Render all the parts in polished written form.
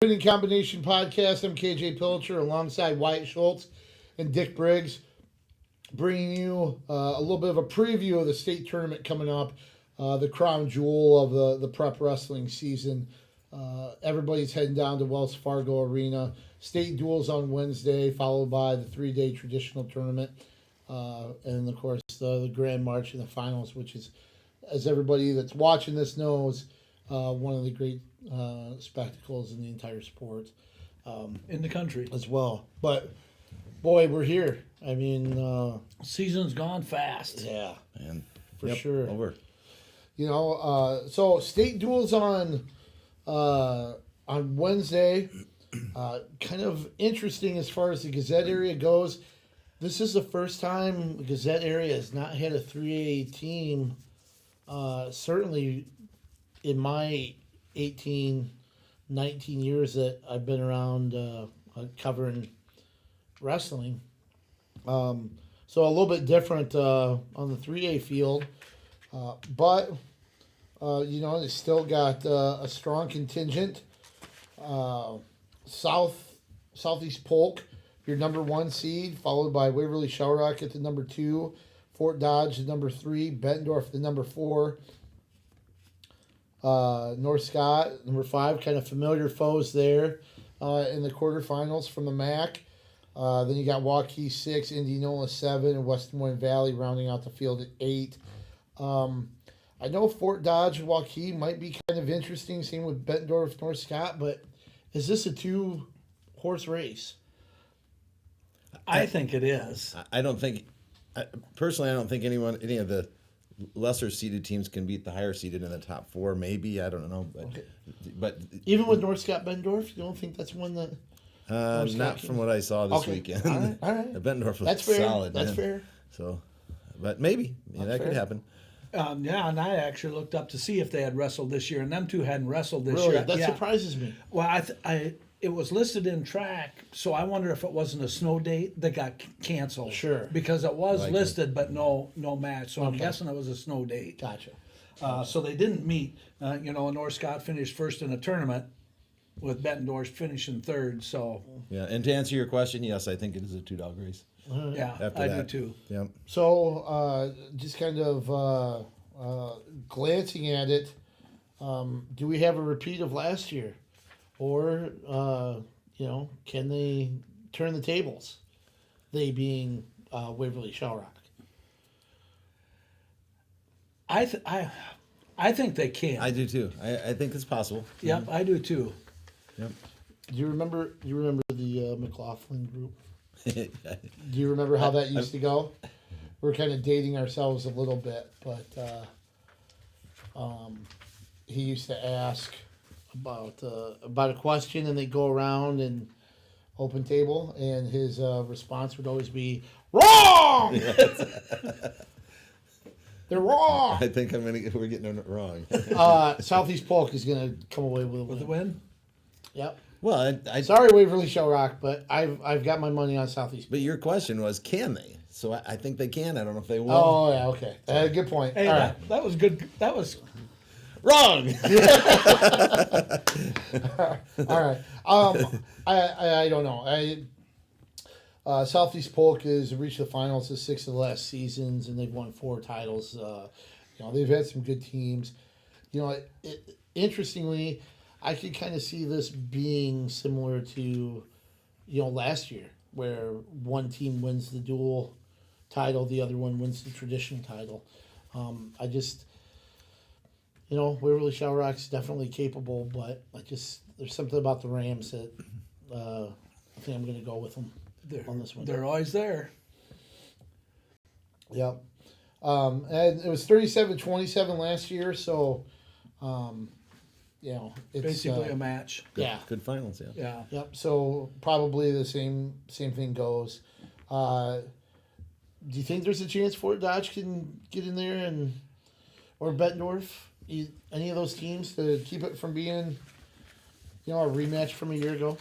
Winning Combination Podcast. I'm KJ Pilcher alongside Wyatt Schultz and Dick Briggs, bringing you a little bit of a preview of the state tournament coming up, the crown jewel of the prep wrestling season. Everybody's heading down to Wells Fargo Arena. State duels on Wednesday, followed by the 3-day traditional tournament, and of course the Grand March and the finals, which is, as everybody that's watching this knows, one of the great spectacles in the entire sport, in the country as well. But boy, we're here. I mean, season's gone fast. yeah, Man. for sure. Over. So state duels on Wednesday. Kind of interesting as far as the Gazette area goes. This is the first time the Gazette area has not had a 3A team. Certainly in my 18, 19 years that I've been around covering wrestling. So a little bit different on the 3A field. But they still got a strong contingent. Southeast Polk, your number 1 seed, followed by Waverly Shellrock at the number 2, Fort Dodge the number 3, Bettendorf the number 4, North Scott number 5, kind of familiar foes there in the quarterfinals from the MAC. Then you got Waukee 6, Indianola 7, and West Des Moines Valley rounding out the field at 8. I know Fort Dodge and Waukee might be kind of interesting, same with Bettendorf, North Scott, but is this a 2-horse race? I think it is. I don't think, personally, I don't think any of the lesser seeded teams can beat the higher seeded in the top 4. Maybe, I don't know, but Even with North Scott Bettendorf, you don't think that's one that? not from what I saw this weekend. All right. Bettendorf was That's fair. solid. That's man. fair. So, but maybe that could happen. Yeah, and I actually looked up to see if they had wrestled this year, and them two hadn't wrestled this Really, year. that Yeah. surprises me. Well, it was listed in track, so I wonder if it wasn't a snow date that got canceled. Sure. Because it was Likely. listed, but no match. So I'm Okay. guessing it was a snow date. Gotcha. So they didn't meet. North Scott finished first in the tournament, with Bettendorf finishing third. So Yeah, and to answer your question, yes, I think it is a 2-dog race. yeah, After I that. do too. Yeah. So, just kind of glancing at it, do we have a repeat of last year? Or, can they turn the tables? They being Waverly Shellrock. I think they can. I do too. I think it's possible. Yep, I do too. Yep. Do you remember the McLaughlin group? Do you remember how that used to go? We're kind of dating ourselves a little bit, but he used to ask about a question, and they go around and open table, and his response would always be wrong. They're wrong. I think we're getting it wrong. Southeast Polk is going to come away with a With the win. win? Yep. Well, Sorry, Waverly Shellrock, but I've got my money on Southeast. but your question was, can they? So I think they can. I don't know if they will. Oh yeah, okay. Good point. Hey, All right. that was good. That was Wrong. All right. I don't know. Southeast Polk has reached the finals of 6 of the last seasons, and they've won 4 titles. They've had some good teams. Interestingly, I could kind of see this being similar to, last year, where one team wins the dual title, the other one wins the traditional title. Waverly Shellrock's definitely capable, but there's something about the Rams that I think I'm going to go with them on this one. They're always there. Yep. And it was 37-27 last year, so, it's Basically a match. yeah. Good finals. Yeah. Yeah. Yep. So probably the same thing goes. Do you think there's a chance Fort Dodge can get in there or Bettendorf? Any of those teams to keep it from being, a rematch from a year ago?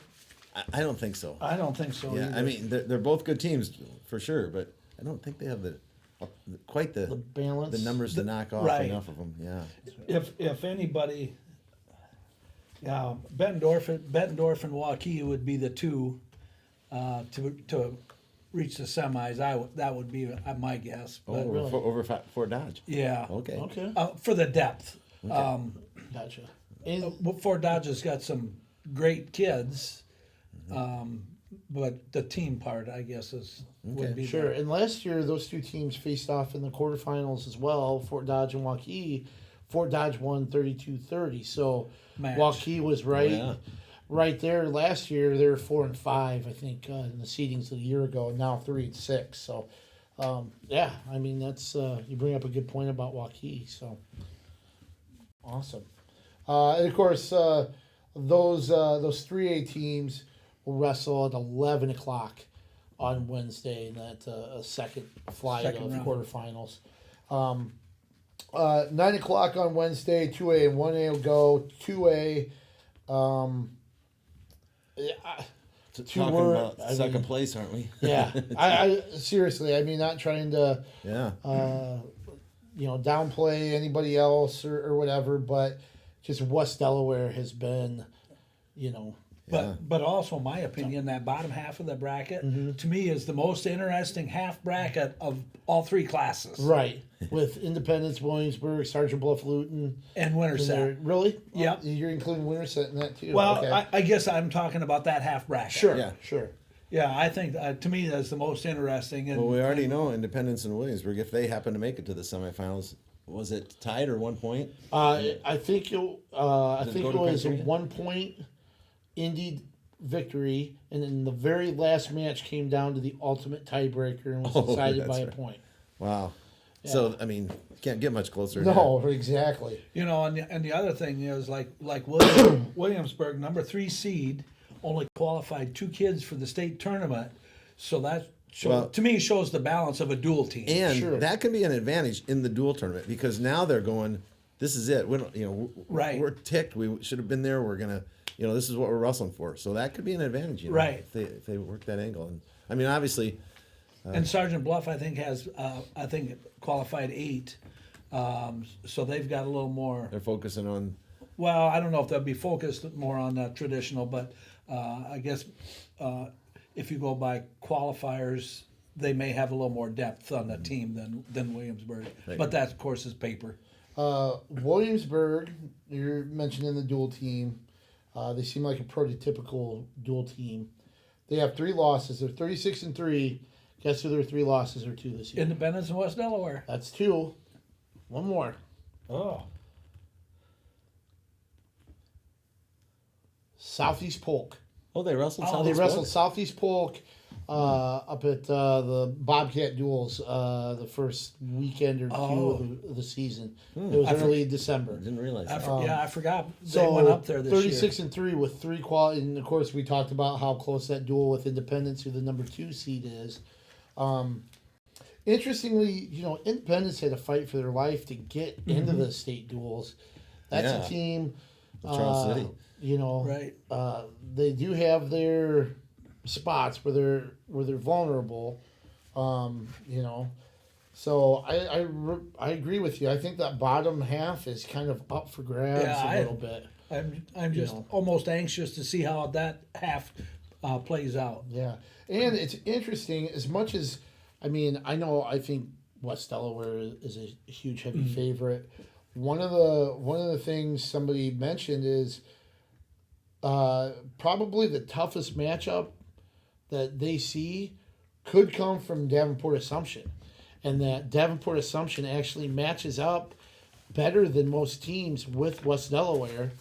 I don't think so. I don't think so. Yeah, either. I mean they're both good teams for sure, but I don't think they have quite the balance, the numbers to knock off right. enough of them. Yeah. If anybody, Yeah, Bettendorf and Waukee would be the two to reach the semis. That would be my guess. Oh, But really? over Fort Dodge. yeah, Okay. Okay. for the depth. Gotcha. And Fort Dodge has got some great kids, but the team part, I guess, would be sure. And last year, those two teams faced off in the quarterfinals as well, Fort Dodge and Waukee. Fort Dodge won 32-30. So Match. Waukee was right, yeah. right there. Last year, they were 4-5, I think, in the seedings of a year ago, and now 3-6. So, yeah, I mean, that's you bring up a good point about Waukee. So, awesome. And of course, those 3A teams will wrestle at 11 o'clock on Wednesday in that second flight Second of round. quarterfinals. 9 o'clock on Wednesday, 2A and 1A will go. 2A, yeah, Talking word- about I second mean- place, aren't we? yeah. I seriously, I mean, not trying to, Yeah. downplay anybody else or whatever, but just West Delaware has been, But also, my opinion, that bottom half of the bracket Mm-hmm. to me is the most interesting half bracket of all three classes. right with Independence, Williamsburg, Sergeant Bluff, Luton. And in there. Winterset. Really? Yep. You're including Winterset in that too. Well, okay. I guess I'm talking about that half bracket. Sure. Yeah. Sure. Yeah, I think to me that's the most interesting. And Well, we already know Independence and Williamsburg, if they happen to make it to the semifinals, was it tied or 1 point? I think I Did it think go it to was a criteria? 1 point Indy victory, and then the very last match came down to the ultimate tiebreaker and was Oh, decided by that's a right. point. Wow. So, I mean, can't get much closer. No, exactly. and the other thing is like Williamsburg, number 3 seed, only qualified 2 kids for the state tournament, so that to me shows the balance of a dual team. And Sure. that can be an advantage in the dual tournament because now they're going, this is it. We don't, Right. We're ticked. We should have been there. We're going to, this is what we're wrestling for. So that could be an advantage, Right. if they work that angle. And I mean, obviously, And Sergeant Bluff, I think, has qualified 8, so they've got a little more. they're focusing on, Well, I don't know if they'll be focused more on that traditional, but I guess if you go by qualifiers, they may have a little more depth on the team than Williamsburg. Right. But that, of course, is paper. Williamsburg, you're mentioning the dual team. They seem like a prototypical dual team. They have 3 losses. They're 36-3. Guess who their 3 losses are to this year? Independence and West Delaware. That's 2. One more. Oh. Southeast Polk. they wrestled. Oh, They Southeast wrestled Polk? Southeast Polk up at the Bobcat Duels the first weekend or two of the season. It was early December. Didn't realize that. I forgot they So went up there this 36-3 with 3 quality, and of course we talked about how close that duel with Independence, who the number 2 seed is. Interestingly, Independence had to fight for their life to get into the state duels. That's Yeah. a team. Charles City. Right. They do have their spots where they're vulnerable. So I agree with you. I think that bottom half is kind of up for grabs Yeah, a little bit. I'm just almost anxious to see how that half plays out. Yeah, and it's interesting as much as I think West Delaware is a huge heavy favorite. One of the things somebody mentioned is probably the toughest matchup that they see could come from Davenport Assumption, and that Davenport Assumption actually matches up better than most teams with West Delaware.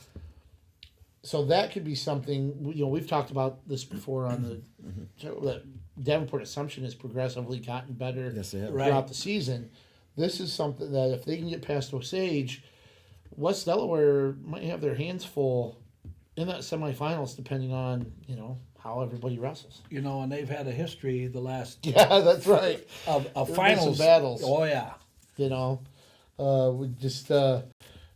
So that could be something, we've talked about this before on the show, that Davenport Assumption has progressively gotten better Yes, they have. throughout Right. the season. This is something that if they can get past Osage, West Delaware might have their hands full in that semifinals, depending on, how everybody wrestles. And they've had a history the last Yeah, that's right. of There've been finals some battles. Oh yeah, We just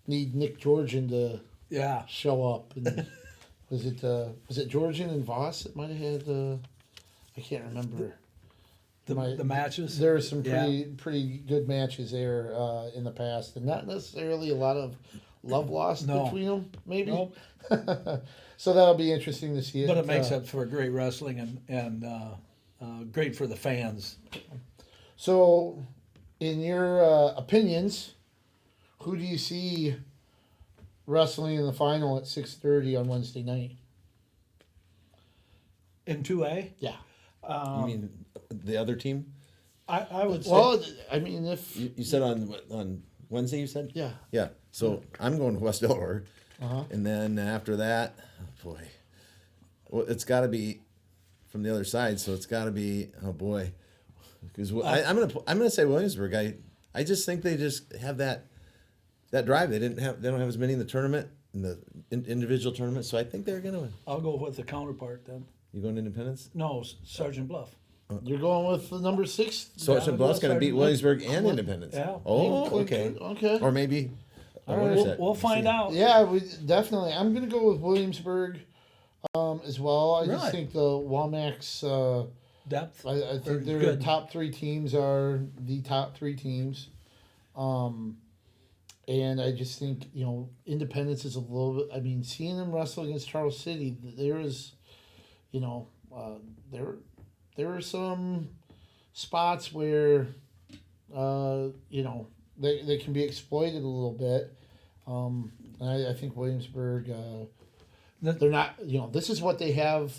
need Nick Georgian to yeah. show up. And was it Georgian and Voss that might have had? I can't remember. The matches. There were some Yeah. pretty good matches there in the past, and not necessarily a lot of love lost No. between them, maybe. Nope. So that'll be interesting to see. But it makes up for great wrestling and great for the fans. So, in your opinions, who do you see wrestling in the final at 6:30 on Wednesday night? In 2A, Yeah. You mean the other team? I would say Well, I mean, if You said on Wednesday. You said yeah, yeah. So I'm going to West Delaware, uh-huh. and then after that, oh boy, well it's got to be from the other side. So it's got to be oh boy, because I'm gonna say Williamsburg. I just think they just have that drive. They don't have as many in the tournament in the individual tournament. So I think they're gonna win. I'll go with the counterpart then. You going to Independence? No, Sergeant Bluff. You're going with the number 6. Sergeant Bluff's going to beat Sergeant Williamsburg and Independence. Yeah. Oh, okay. Okay. Or maybe. All right. We'll find out. Yeah, we definitely. I'm gonna go with Williamsburg, as well. I just Right. think the Womack's. Depth. I They're think their good. top 3 teams are the top 3 teams. And I just think, Independence is a little bit. I mean, seeing them wrestle against Charles City, there is, there are some spots where, they can be exploited a little bit. And I think Williamsburg, they're not, this is what they have.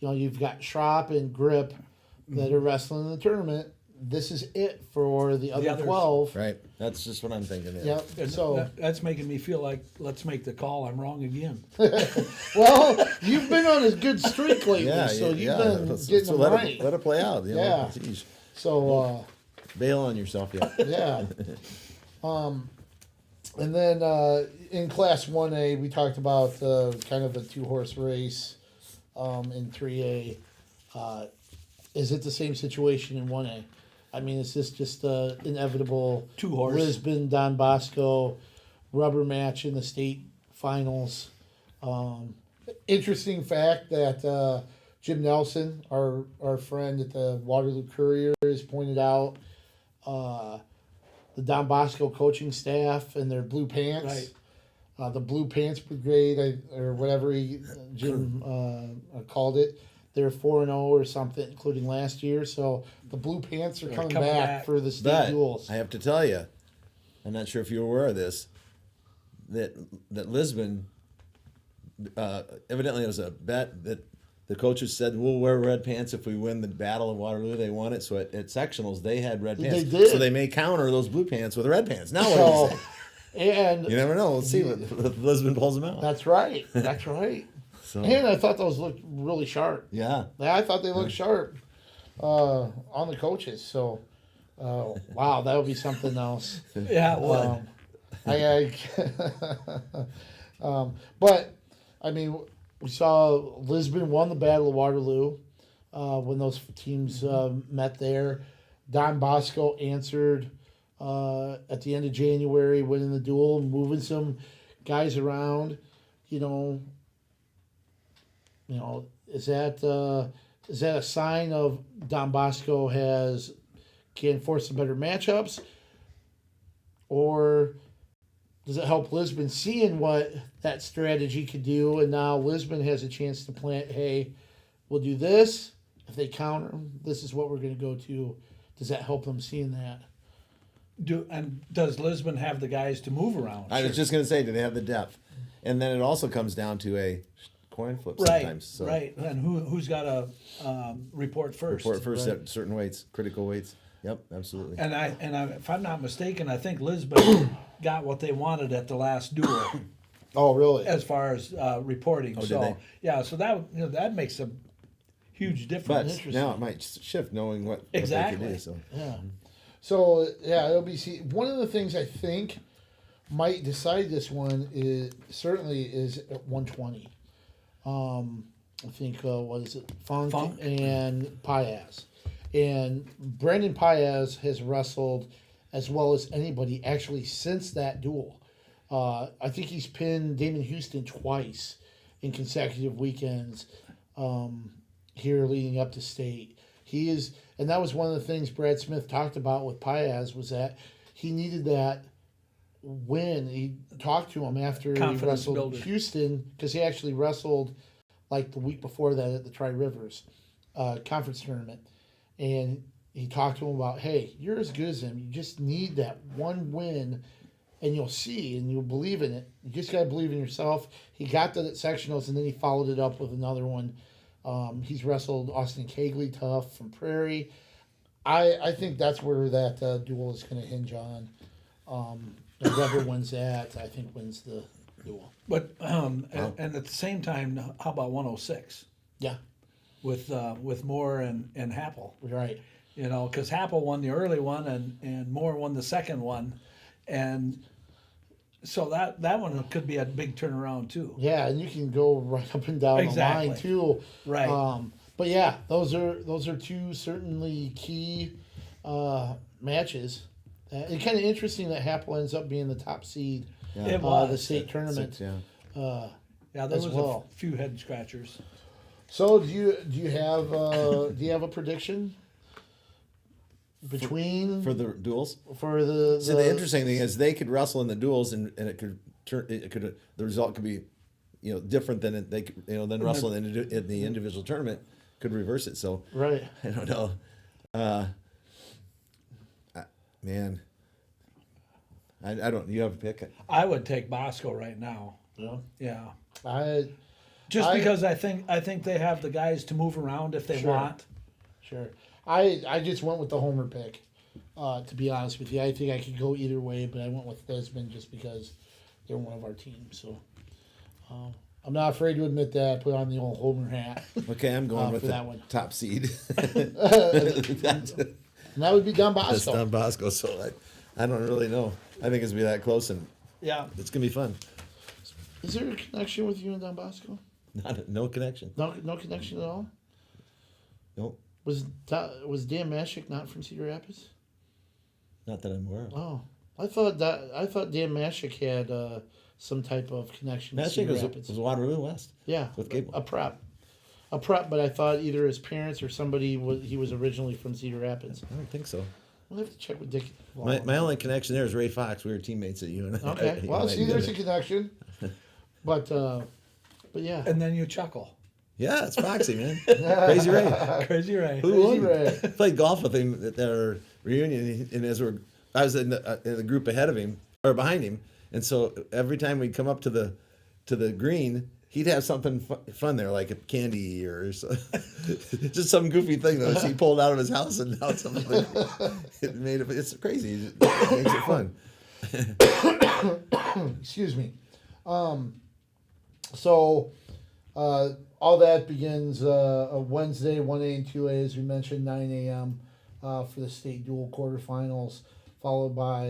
You've got Schropp and Grip that are wrestling in the tournament. This is it for the other others. 12. Right. That's just what I'm thinking. Yep. And So, that's making me feel like let's make the call. I'm wrong again. well, you've been on a good streak lately, Yeah. so yeah, you've been so getting them let right. It, let it play out. Yeah. Geez. So, Bail on yourself, yeah. yeah. And then in Class 1A, we talked about kind of a 2-horse race in 3A. Is it the same situation in 1A? I mean, is this just inevitable 2-horse. Lisbon, Don Bosco rubber match in the state finals? Interesting fact that Jim Nelson, our friend at the Waterloo Courier, has pointed out the Don Bosco coaching staff and their blue pants. Right. The Blue Pants Brigade, or whatever Jim called it. They're 4-0 or something, including last year. So the Blue Pants are coming back for the state But duels. I have to tell you, I'm not sure if you're aware of this, that Lisbon, evidently it was a bet that the coaches said, we'll wear red pants if we win the Battle of Waterloo. They won it. So at sectionals, they had red pants. They did. So they may counter those blue pants with red pants. Now what do you say? And You never know. Let's see what Lisbon pulls them out. that's right. That's right. So, And I thought those looked really sharp. yeah. I thought they looked sharp on the coaches. So, wow, that would be something else. Yeah, well, But I mean, we saw Lisbon won the Battle of Waterloo when those teams met there. Don Bosco answered at the end of January, winning the duel, moving some guys around. Is that a sign of Don Bosco can force some better matchups, or does it help Lisbon seeing what that strategy could do, and now Lisbon has a chance to plant, hey, we'll do this. If they counter them, this is what we're going to go to. Does that help them seeing that? does Lisbon have the guys to move around? I was just going to say, do they have the depth? And then it also comes down to a coin flip Right, sometimes. So right. And who's got to report first? For first Right. at certain weights, critical weights. Yep, absolutely. And if I'm not mistaken, I think Lisbon got what they wanted at the last duel Oh, really? as far as reporting. did So they? yeah, so that makes a huge difference. But now it might shift knowing what Exactly. they can do. So Yeah. So yeah, it'll be. One of the things I think might decide this one is at 120. I think what is it, Funk and Paez, and Brandon Paez has wrestled as well as anybody actually since that duel. I think he's pinned Damon Houston twice in consecutive weekends here leading up to state. He is, and that was one of the things Brad Smith talked about with Paez, was that he needed that win. He talked to him after he Confidence wrestled builder. Houston, because he actually wrestled like the week before that at the Tri Rivers conference tournament, and he talked to him about, hey, you're as good as him. You just need that one win, and you'll see, and you'll believe in it. You just got to believe in yourself. He got that at sectionals, and then he followed it up with another one. He's wrestled Austin Cagley, tough, from Prairie. I think that's where that duel is going to hinge on. Whoever wins that, I think, wins the duel. But and at the same time, how about 106 Yeah, with Moore and Happel? right. You know, because Happel won the early one and Moore won the second one, and so that one could be a big turnaround too. Yeah, and you can go right up and down Exactly. the line too. Right. But yeah, those are two certainly key matches. It's kind of interesting that Happel ends up being the top seed It was. the state tournament. 6, yeah. Yeah, there as was well. a few head scratchers. So do you have a prediction between For the duels. for the So the interesting thing is they could wrestle in the duels, and it could turn. It could the result could be, different than they could, than wrestling in the individual tournament could reverse it. So right? I don't know. Man, I don't. You have a pick? I would take Bosco right now. Yeah. Yeah, just I- because I think they have the guys to move around if they Sure. want. Sure. I just went with the homer pick. To be honest with you, I think I could go either way, but I went with Lisbon just because they're one of our teams. So I'm not afraid to admit that. I put on the old homer hat, Okay, I'm going with for the that one. top seed. and that would be Don That's Bosco. Don Bosco. So I don't really know. I think it's gonna be that close, and Yeah, it's gonna be fun. Is there a connection with you and Don Bosco? No connection. No connection at all. Nope. Was Dan Mashik not from Cedar Rapids? Not that I'm aware of. Oh, I thought Dan Mashik had some type of connection with Magic Cedar was Rapids. Waterloo West. Yeah, with Gable. a prep. But I thought either his parents or somebody he was originally from Cedar Rapids. I don't think so. We'll have to check with Dick. My only connection there is Ray Fox. We were teammates at UNI. Okay, well, see, there's a connection. But yeah, and then you chuckle. Yeah, it's Foxy, man. Crazy Ray. Crazy right. Who Crazy won? Ray. Played golf with him at their reunion, and I was in the group ahead of him or behind him, and so every time we'd come up to the green, he'd have something fun there, like a candy or just some goofy thing that he pulled out of his house, and now it's something. It's crazy. It makes it fun. excuse me. So all that begins Wednesday, 1A and 2A, as we mentioned, 9 a.m. For the state dual quarterfinals, followed by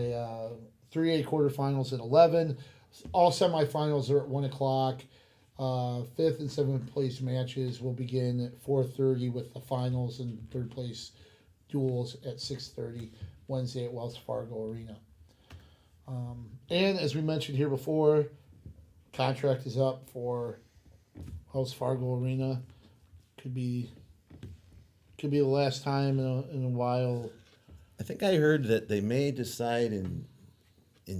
3A quarterfinals at 11. All semifinals are at 1 o'clock. Fifth and seventh place matches will begin at 4:30 with the finals and third place duels at 6:30 Wednesday at Wells Fargo Arena. And as we mentioned here before, contract is up for Wells Fargo Arena. Could be the last time in a while. I think I heard that they may decide in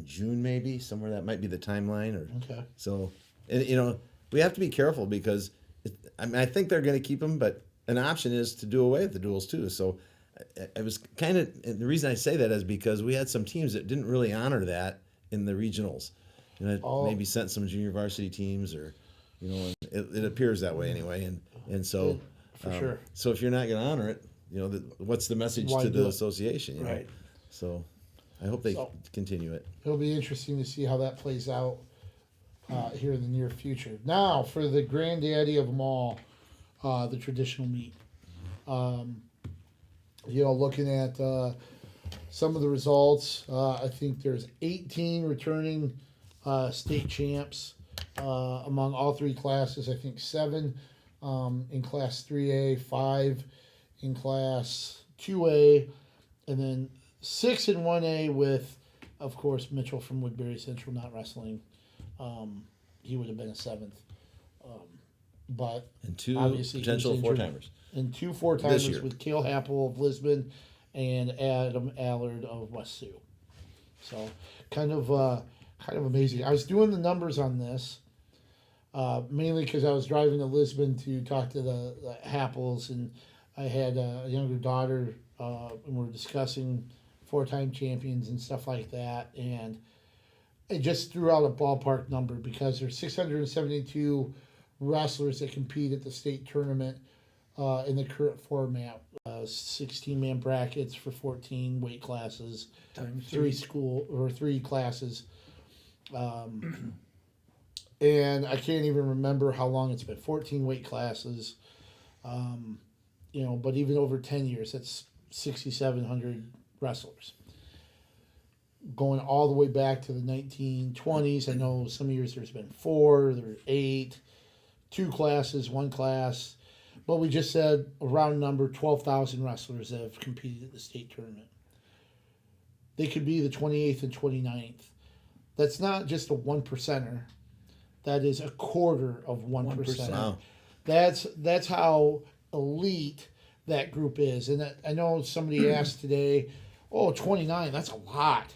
June, maybe somewhere. That might be the timeline, or Okay. so. And we have to be careful because I think they're going to keep them, but an option is to do away with the duels too. So I was kind of, and the reason I say that is because we had some teams that didn't really honor that in the regionals. Maybe sent some junior varsity teams, or it appears that way anyway. And so For sure. So if you're not going to honor it, what's the message Why to do the it? association? You know? Right. So I hope they continue it. It'll be interesting to see how that plays out here in the near future. Now, for the granddaddy of them all, the traditional meet. Looking at some of the results, I think there's 18 returning state champs among all three classes. I think 7 in Class 3A, 5 in Class 2A, and then 6 in 1A with, of course, Mitchell from Woodbury Central not wrestling. He would have been a 7th. But And 2 obviously potential he's injured. 4-timers. And 2 This 4-timers year. with Cale Happel of Lisbon and Adam Allard of West Sioux. So kind of amazing. I was doing the numbers on this, mainly because I was driving to Lisbon to talk to the Happels, and I had a younger daughter, and we were discussing 4-time champions and stuff like that, and I just threw out a ballpark number because there's 672 wrestlers that compete at the state tournament in the current format. 16-man brackets for 14 weight classes, Times three classes. And I can't even remember how long it's been. 14 weight classes, but even over 10 years, that's 6,700 wrestlers. Going all the way back to the 1920s, I know some years there's been 4, there's 8, 2 classes, 1 class. But we just said a round number, 12,000 wrestlers that have competed at the state tournament. They could be the 28th and 29th. That's not just a 1%er. That is a quarter of 1%. Wow. That's how elite that group is. And I know somebody asked today, 29, that's a lot.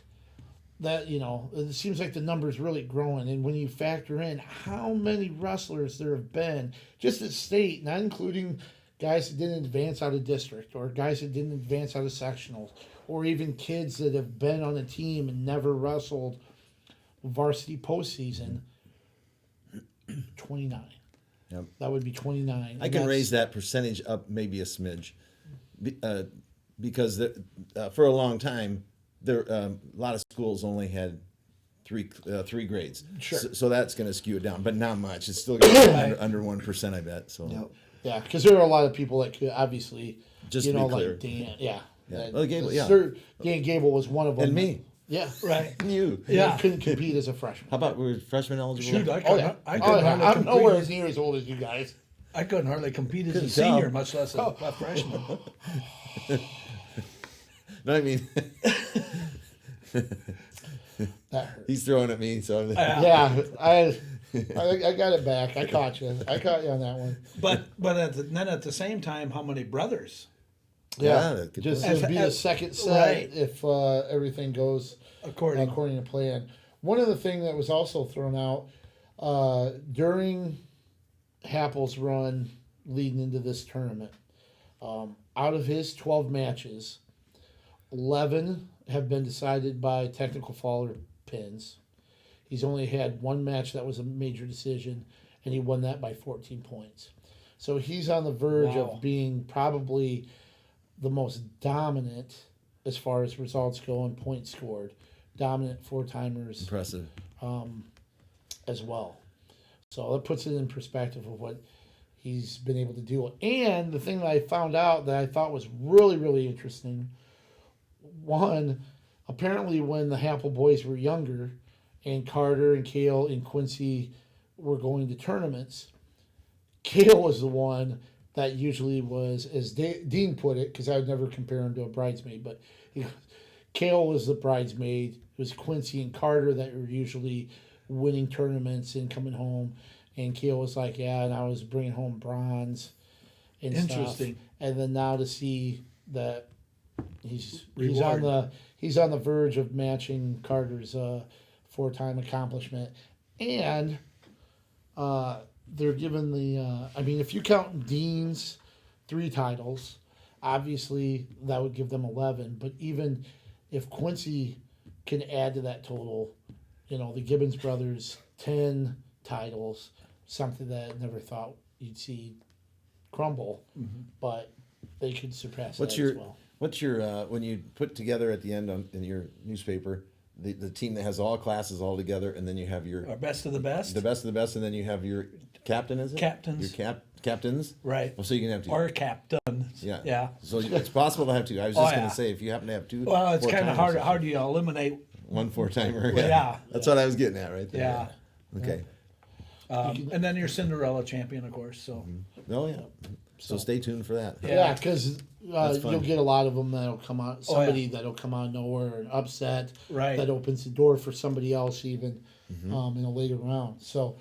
That, it seems like the number's really growing. And when you factor in how many wrestlers there have been, just at state, not including guys that didn't advance out of district or guys that didn't advance out of sectionals, or even kids that have been on a team and never wrestled varsity postseason, 29. Yep. That would be 29. I can raise that percentage up maybe a smidge, because for a long time, there a lot of schools only had three grades. Sure. So that's going to skew it down, but not much. It's still going to be under 1%, I bet. So Yep. Yeah, because there are a lot of people that could obviously, Just to be clear. like Dan. Yeah. Well, Gable, yeah. Dan Gable was one of them. And me. Yeah. Right. You. Yeah. Couldn't compete as a freshman. How about were freshmen eligible? Shoot, I Oh, couldn't, yeah. I couldn't hardly I'm nowhere compete. near as old as you guys. I couldn't hardly compete as a Couldn't senior, tell. much less a freshman. No, I mean, That hurt. he's throwing at me, so I'm, Yeah, I got it back. I caught you. I caught you on that one. But then at the same time, how many brothers? Yeah, that could just be. it'll be the second set Right. if everything goes According to plan. One of the things that was also thrown out during Happel's run leading into this tournament, out of his 12 matches, 11 have been decided by technical fall or pins. He's only had one match that was a major decision, and he won that by 14 points. So he's on the verge Wow. of being probably the most dominant as far as results go and points scored. Dominant 4-timers Impressive. as well. So that puts it in perspective of what he's been able to do. And the thing that I found out that I thought was really, really interesting, one, apparently when the Happel boys were younger and Carter and Cale and Quincy were going to tournaments, Cale was the one that usually was, as Dean put it, because I would never compare him to a bridesmaid, but Cale was the bridesmaid. It was Quincy and Carter that were usually winning tournaments and coming home. And Cale was like, yeah, and I was bringing home bronze and Interesting. stuff. And then now to see that he's Reward. on the verge of matching Carter's 4-time accomplishment. And they're given the if you count Dean's 3 titles, obviously that would give them 11. But even if Quincy can add to that total, the Gibbons brothers 10 titles, something that I never thought you'd see crumble, but they could surpass What's that your as well. What's your when you put together at the end in your newspaper the team that has all classes all together, and then you have your our best of the best. the best of the best, and then you have your captain, is it? Captains. Your captains. Right. Well, so you can have two. Or captain. Yeah. Yeah. So it's possible to have two. I was just Oh, going yeah. to say if you happen to have two. Well, it's kind of hard. four-timers, How do you eliminate? One 4-timer. Well, yeah. That's what I was getting at right there. Yeah. Okay. And then your Cinderella champion, of course. So Oh yeah. So stay tuned for that. Yeah, because That's fun. you'll get a lot of them that'll come out. Somebody that'll come out of nowhere and upset. Right. That opens the door for somebody else even in a later round. So,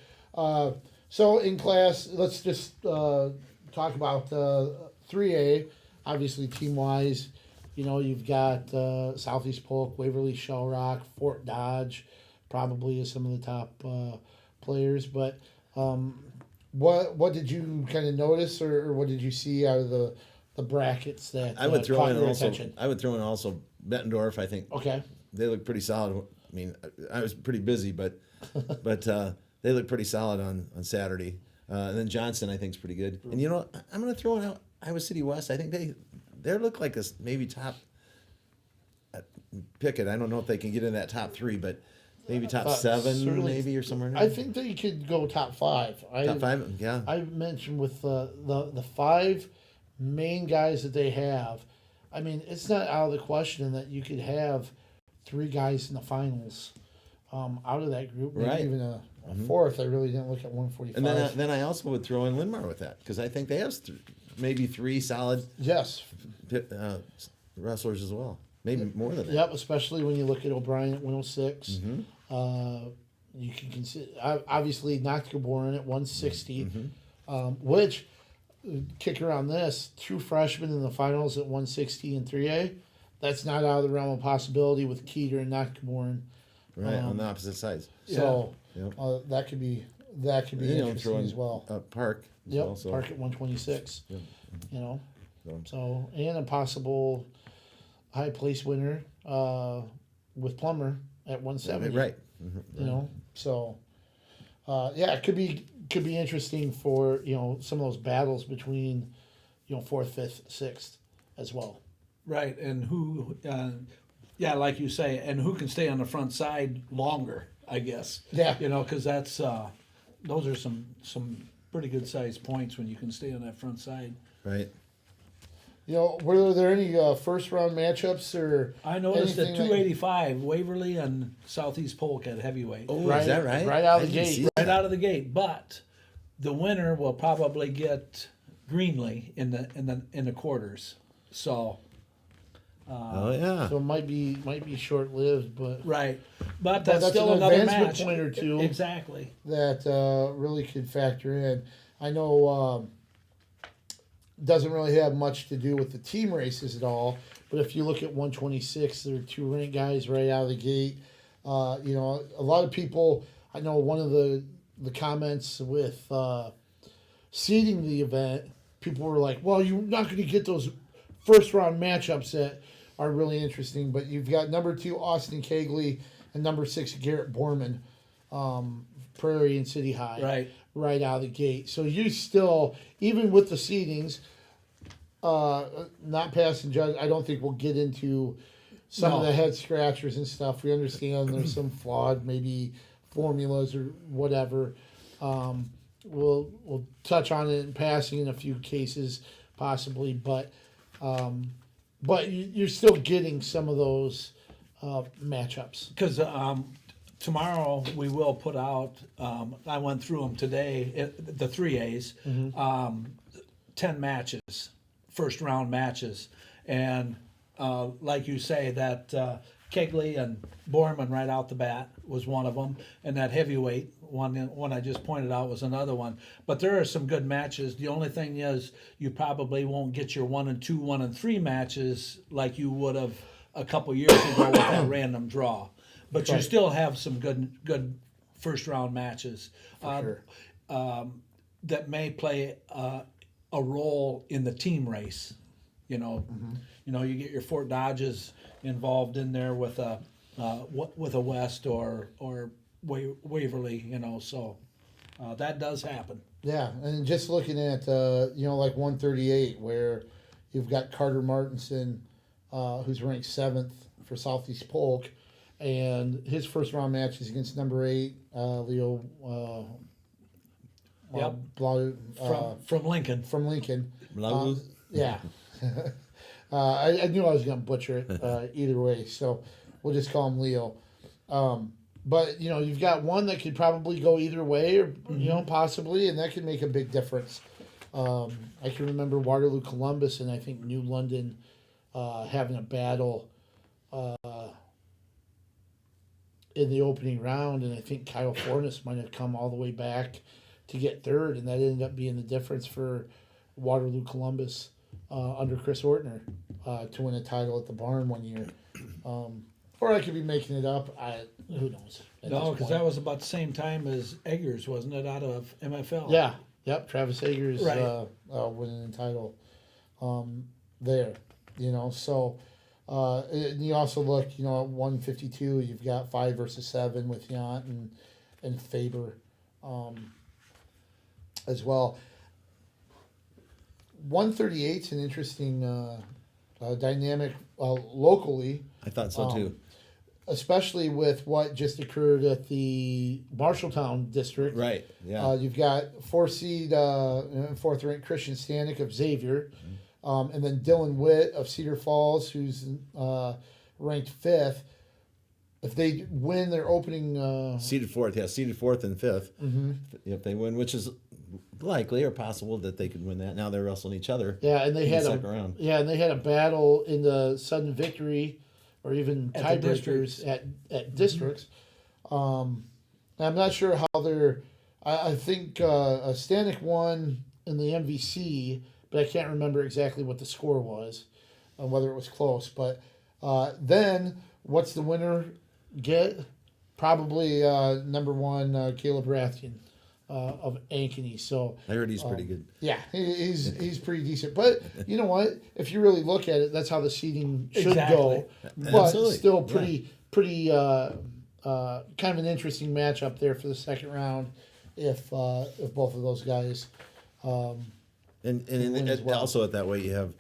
so in class, let's just talk about 3A. Obviously, team wise, You know, you've got Southeast Polk, Waverly, Shell Rock, Fort Dodge, probably is some of the top players. But what did you kind of notice, or what did you see out of the brackets that I would throw caught in your also. attention? I would throw in also Bettendorf. I think Okay. they look pretty solid. I mean, I was pretty busy, but they look pretty solid on Saturday. And then Johnson, I think, is pretty good. And you know, I'm going to throw in out Iowa City West. I think they look like a maybe top. Pick it. I don't know if they can get in that top 3, but maybe top 7, certainly. maybe or somewhere. I think they could go top 5. Top 5, yeah. I mentioned with the 5 main guys that they have. I mean, it's not out of the question that you could have 3 guys in the finals out of that group, maybe Right. even a fourth. I really didn't look at 145. And then I also would throw in Linmar with that because I think they have maybe 3 solid yes, wrestlers as well. Maybe more than that. yep. Especially when you look at O'Brien at 106. Mm-hmm. You can consider obviously Nocturborn at 160, Mm-hmm. Which kick around this 2 freshmen in the finals at 160 and 3A. That's not out of the realm of possibility with Keeter and Nocturborn. Right, on the opposite sides. So Yep. that could be interesting as well. Park. As Yep, well, so. Park at 126. Yep. You know, So. so and a possible high place winner with Plummer at 170. Right. Mm-hmm. You know, so yeah, it could be interesting for some of those battles between 4th, 5th, 6th as well. Right, and who, yeah, like you say, and who can stay on the front side longer, I guess. Yeah. Because that's those are some pretty good sized points when you can stay on that front side. Right. Were there any first round matchups or I noticed at anything 285, Waverly and Southeast Polk at heavyweight. Oh, Right- is that right? right out of I the didn't gate. see Right that. out of the gate, but the winner will probably get Greenlee in the quarters. So Oh yeah. so it might be short lived, but right, but that's still an another advancement match. point or two. Exactly. that really could factor in. I know doesn't really have much to do with the team races at all, but if you look at 126, there are 2 ranked guys right out of the gate. A lot of people. I know one of the comments with seeding the event, people were like, "Well, you're not going to get those first round matchups that are really interesting." But you've got number 2 Austin Kegley and number 6 Garrett Borman, Prairie and City High, right out of the gate. So you still, even with the seedings, not passing judge. I don't think we'll get into some of the head scratchers and stuff. We understand there's some flawed maybe formulas or whatever. We'll touch on it in passing in a few cases possibly, but you're still getting some of those matchups. Because tomorrow we will put out. I went through them today. The 3As, 10 matches, first round matches, and like you say, that Kegley and Borman right out the bat was one of them, and that heavyweight one I just pointed out was another one. But there are some good matches. The only thing is you probably won't get your 1 and 2, 1 and 3 matches like you would have a couple years ago with that random draw. But you still have some good first round matches that may play a role in the team race. You get your Fort Dodges involved in there with a West or Waverly. So that does happen. Yeah, and just looking at like 138, where you've got Carter Martinson, who's ranked 7th for Southeast Polk, and his first round match is against number 8 Leo. From Lincoln. From Lincoln. Blau. Yeah. I knew I was going to butcher it either way, so we'll just call him Leo. But you've got one that could probably go either way, or possibly, and that could make a big difference. I can remember Waterloo, Columbus, and I think New London having a battle in the opening round, and I think Kyle Fornes might have come all the way back to get 3rd, and that ended up being the difference for Waterloo, Columbus. under Chris Ortner to win a title at the barn one year. Or I could be making it up. Who knows? No, because that was about the same time as Eggers, wasn't it, out of MFL? Yeah. Yep. Travis Eggers Right. winning the title there. So and you also look, at 152, you've got 5 versus 7 with Yant and Faber as well. 138 is an interesting dynamic locally, I thought so too. especially with what just occurred at the Marshalltown district. Right. Yeah. You've got 4th ranked Christian Stanek of Xavier, and then Dylan Witt of Cedar Falls, who's ranked 5th. If they win their opening, Seeded fourth, seeded fourth and 5th. Mm-hmm. If they win, which is likely or possible that they could win that. Now they're wrestling each other. yeah, and they in had the second round. and they had a battle in the sudden victory, or even At the tiebreakers at districts. I'm not sure how they're. I think Stanek won in the MVC, but I can't remember exactly what the score was, whether it was close. But then, what's the winner get? Probably number 1, Caleb Rathjen of Ankeny. So I heard he's pretty good. yeah, he's pretty decent. But you know what? If you really look at it, that's how the seeding should Exactly. go. But Absolutely. still pretty kind of an interesting matchup there for the second round if both of those guys. And win as well. also at that way you have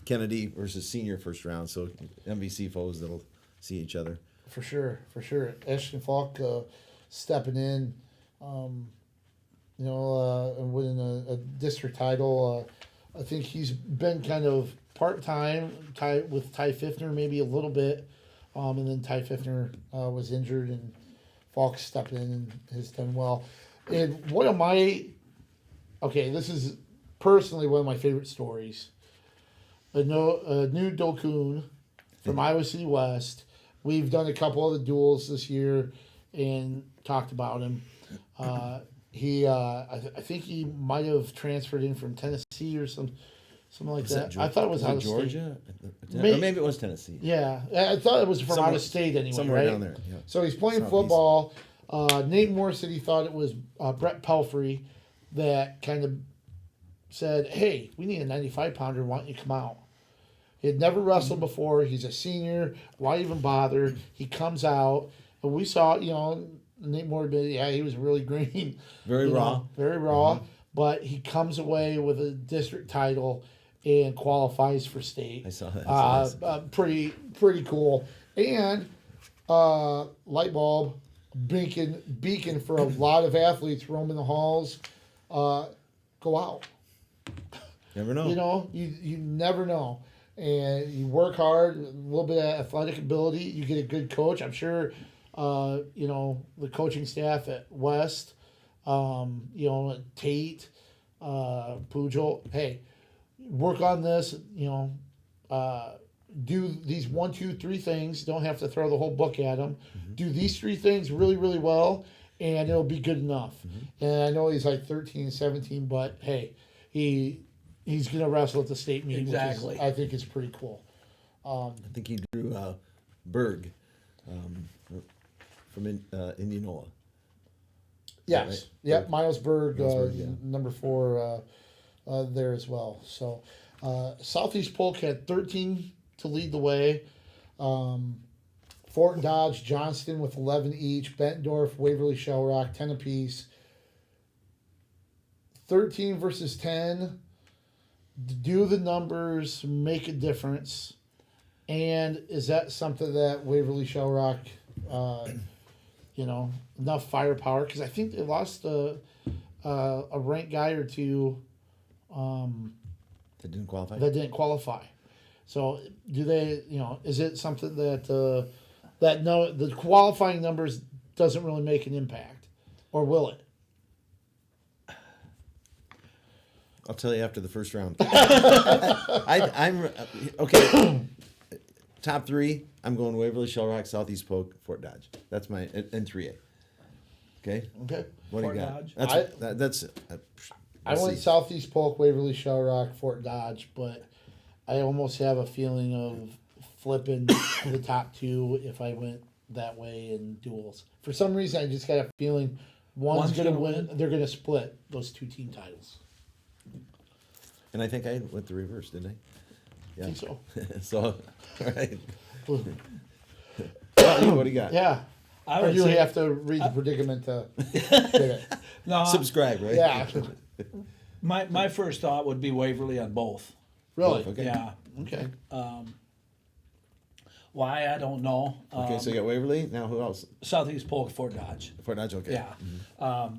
Kennedy versus senior first round, so MVC foes that'll see each other. For sure. Ashton Falk stepping in, and winning a district title. I think he's been kind of part-time with Ty Fiftner, maybe a little bit. And then Ty Fiftner was injured, and Falk stepped in and has done well. And one of my, this is personally one of my favorite stories. A new Dokun from Iowa City West. We've done a couple of the duels this year and talked about him. I think he might have transferred in from Tennessee or something like that. I thought it was out of Georgia, state. or maybe it was Tennessee. Yeah, I thought it was from out of state anyway, somewhere right? down there. Yeah. So he's playing Southeast. football. Nate Moore said he thought it was Brett Pelfrey that kind of said, "Hey, we need a 95-pounder. Why don't you come out?" He had never wrestled before. He's a senior. Why even bother? He comes out, and we saw, Nate Moore, he was really green. Very raw. Very raw. But he comes away with a district title and qualifies for state. I saw that. Pretty cool. And light bulb beacon for a lot of athletes roaming the halls. Go out. Never know. You never know. And you work hard, a little bit of athletic ability. You get a good coach. I'm sure, the coaching staff at West, Tate, Pujol. Hey, work on this. Do these 1, 2, 3 things. Don't have to throw the whole book at them. Mm-hmm. Do these 3 things really, really well, and it'll be good enough. Mm-hmm. And I know he's like 13, 17, but hey, he's going to wrestle at the state meet, Exactly. which I think is pretty cool. I think he drew Berg from Indianola. Yes. Right? Yep. Miles Berg, yeah. number 4 there as well. So Southeast Polk had 13 to lead the way. Fort Dodge, Johnston with 11 each. Bettendorf, Waverly, Shell Rock, 10 apiece. 13 versus 10. Do the numbers make a difference? And is that something that Waverly Shell Rock, enough firepower? Because I think they lost a ranked guy or two That didn't qualify. qualify. So do they? Is it something that the qualifying numbers doesn't really make an impact, or will it? I'll tell you after the first round. I'm okay. Top 3. I'm going Waverly, Shell Rock, Southeast Polk, Fort Dodge. That's my in 3A. Okay. Okay. What Fort do you got? Dodge. That's I went Southeast Polk, Waverly, Shell Rock, Fort Dodge, but I almost have a feeling of flipping the top two if I went that way in duels. For some reason, I just got a feeling one's going to win. They're going to split those two team titles. And I think I went the reverse, didn't I? Yeah. I think so. So, all right. Well, what do you got? Yeah. I Or would you say, have to read the predicament to get it. no, Subscribe, right? Yeah. my first thought would be Waverly on both. Really? Okay. Yeah. Okay. Why, I don't know. Okay, so you got Waverly. Now who else? Southeast Polk, Fort Dodge. Fort Dodge, okay. Yeah.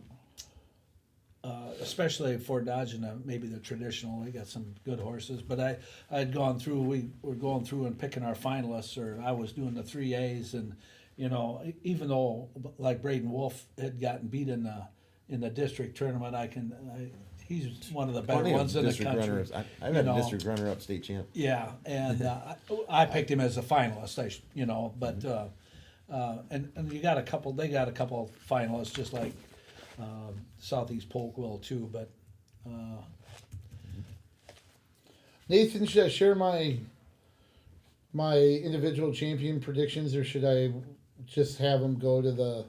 Especially Fort Dodge and maybe the traditional, they got some good horses. But I had gone through, we were going through and picking our finalists, or I was doing the 3As, and you know, even though like Braden Wolf had gotten beat in the district tournament, he's one of the better Plenty of ones in the district country. runners. I've had a district runner-up state champ. Yeah, and I picked him as a finalist. But and you got a couple. They got a couple finalists, just like Southeast Polk will too. But Nathan, should I share my individual champion predictions, or should I just have them go to the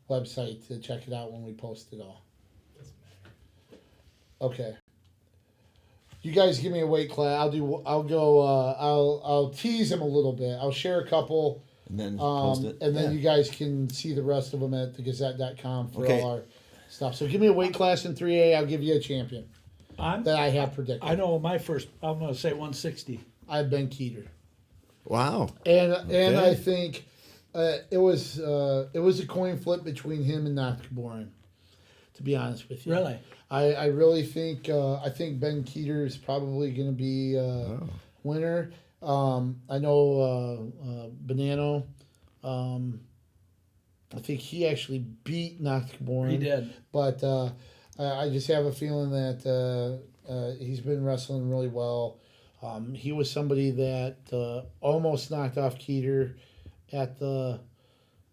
website to check it out when we post it all? Okay. You guys give me a weight class. I'll tease them a little bit. I'll share a couple. And then post it. And then Yeah. you guys can see the rest of them at thegazette.com for Okay. all our stuff. So give me a weight class in 3A. I'll give you a champion that I have predicted. I know my first. I'm going to say 160. I've been Keeter. Wow. And Okay. I think it was a coin flip between him and Knockbourne, to be honest with you. Really? I really think Ben Keeter is probably going to be winner. I know Bonanno. I think he actually beat Knockbourne. He did. But I just have a feeling that he's been wrestling really well. He was somebody that almost knocked off Keeter at the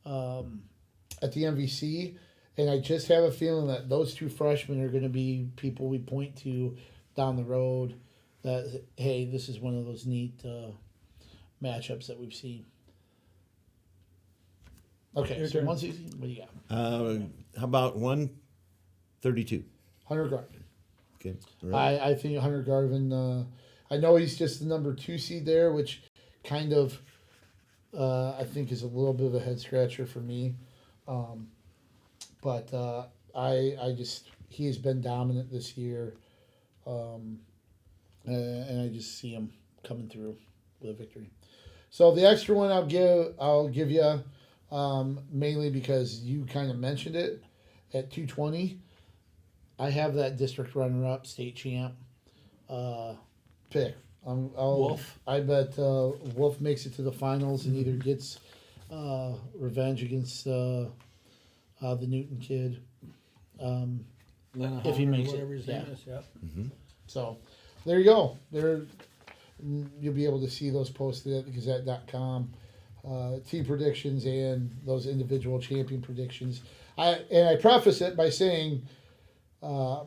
MVC, and I just have a feeling that those two freshmen are going to be people we point to down the road. That, hey, this is one of those neat matchups that we've seen. Okay, Your so turn. 160. What do you got? How about 132? Hunter Garvin. Okay. All right. I think Hunter Garvin. I know he's just the number 2 seed there, which kind of I think is a little bit of a head scratcher for me. But I just he's been dominant this year, and I just see him coming through with a victory. So the extra one I'll give you mainly because you kind of mentioned it at 220. I have that district runner-up, state champ pick. Wolf. I bet Wolf makes it to the finals and either gets revenge against the Newton kid. Lena If he Hunter, makes it, whatever his yeah. name is. Yep. So there you go. You'll be able to see those posted at thegazette.com. Team predictions and those individual champion predictions. I preface it by saying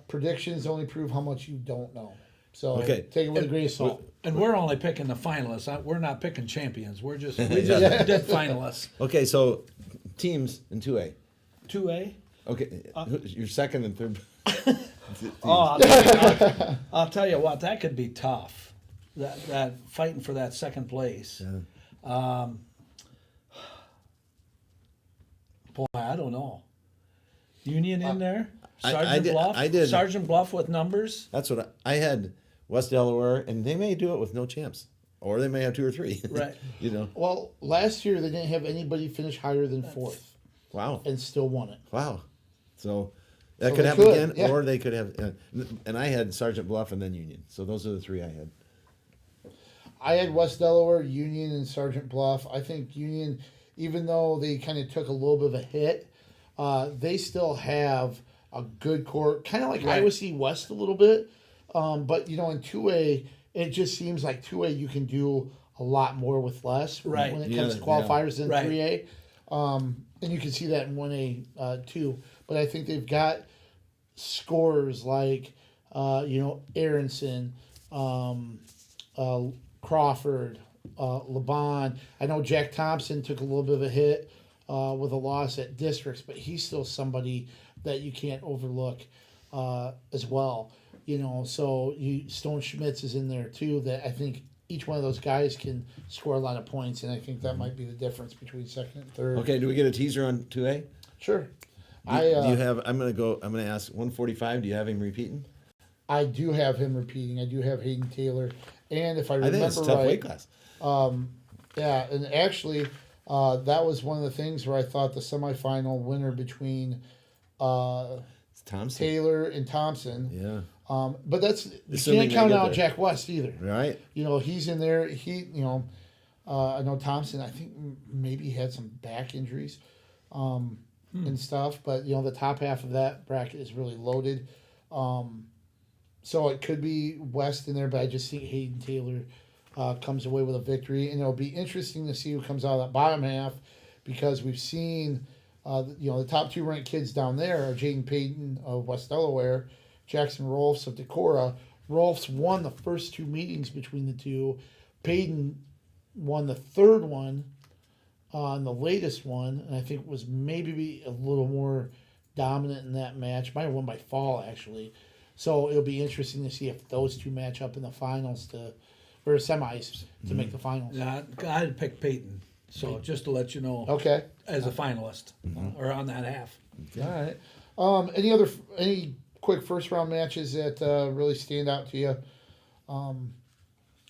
predictions only prove how much you don't know. So Okay. take it with a grain of salt. And we're only picking the finalists. We're not picking champions. We just did finalists. Okay, so teams in 2A. 2A. Okay, your second and third. Oh, I'll tell you what, that could be tough. That fighting for that second place. Yeah. Boy, I don't know. Union in there. I Sergeant did- Bluff. I did. Sergeant Bluff with numbers. That's what I had. West Delaware, and they may do it with no champs, or they may have 2 or 3. Right. You know. Well, last year they didn't have anybody finish higher than 4th Wow. and still won it. Wow. So that So could they happen could, again, yeah. or they could have. And I had Sergeant Bluff and then Union. So those are the 3 I had. I had West Delaware, Union, and Sergeant Bluff. I think Union, even though they kind of took a little bit of a hit, they still have a good core, kind of like Right. Iowa City West a little bit. But, in 2A, it just seems like 2A you can do a lot more with less Right. when it Yeah, comes to qualifiers than Right. 3A. And you can see that in 1A too. But I think they've got scorers like Aronson, Crawford, LeBon. I know Jack Thompson took a little bit of a hit with a loss at districts, but he's still somebody that you can't overlook as well. So Stone Schmitz is in there too. That I think each one of those guys can score a lot of points, and I think that might be the difference between second and third. Okay, do we get a teaser on 2A? Sure. Do you have? I'm gonna ask 145. Do you have him repeating? I do have him repeating. I do have Hayden Taylor, and if I I remember think it's a tough right, weight class. yeah, and actually, that was one of the things where I thought the semifinal winner between It's Thompson. Taylor and Thompson. Yeah. But that's you Assuming can't they count get out there. Jack West either. Right. He's in there. I know Thompson. I think maybe he had some back injuries, and stuff. But the top half of that bracket is really loaded. So it could be West in there, but I just think Hayden Taylor comes away with a victory, and it'll be interesting to see who comes out of that bottom half, because we've seen, the top 2 ranked kids down there are Jaden Payton of West Delaware, Jackson Rolfs of Decorah. Rolfs won the first 2 meetings between the two. Payton won the third one, and the latest one, and I think was maybe a little more dominant in that match. Might have won by fall, actually. So it'll be interesting to see if those two match up in the finals or semis to make the finals. Yeah, I'd pick Peyton. So just to let you know, Okay. as a finalist or on that half. All right. Any quick first round matches that really stand out to you?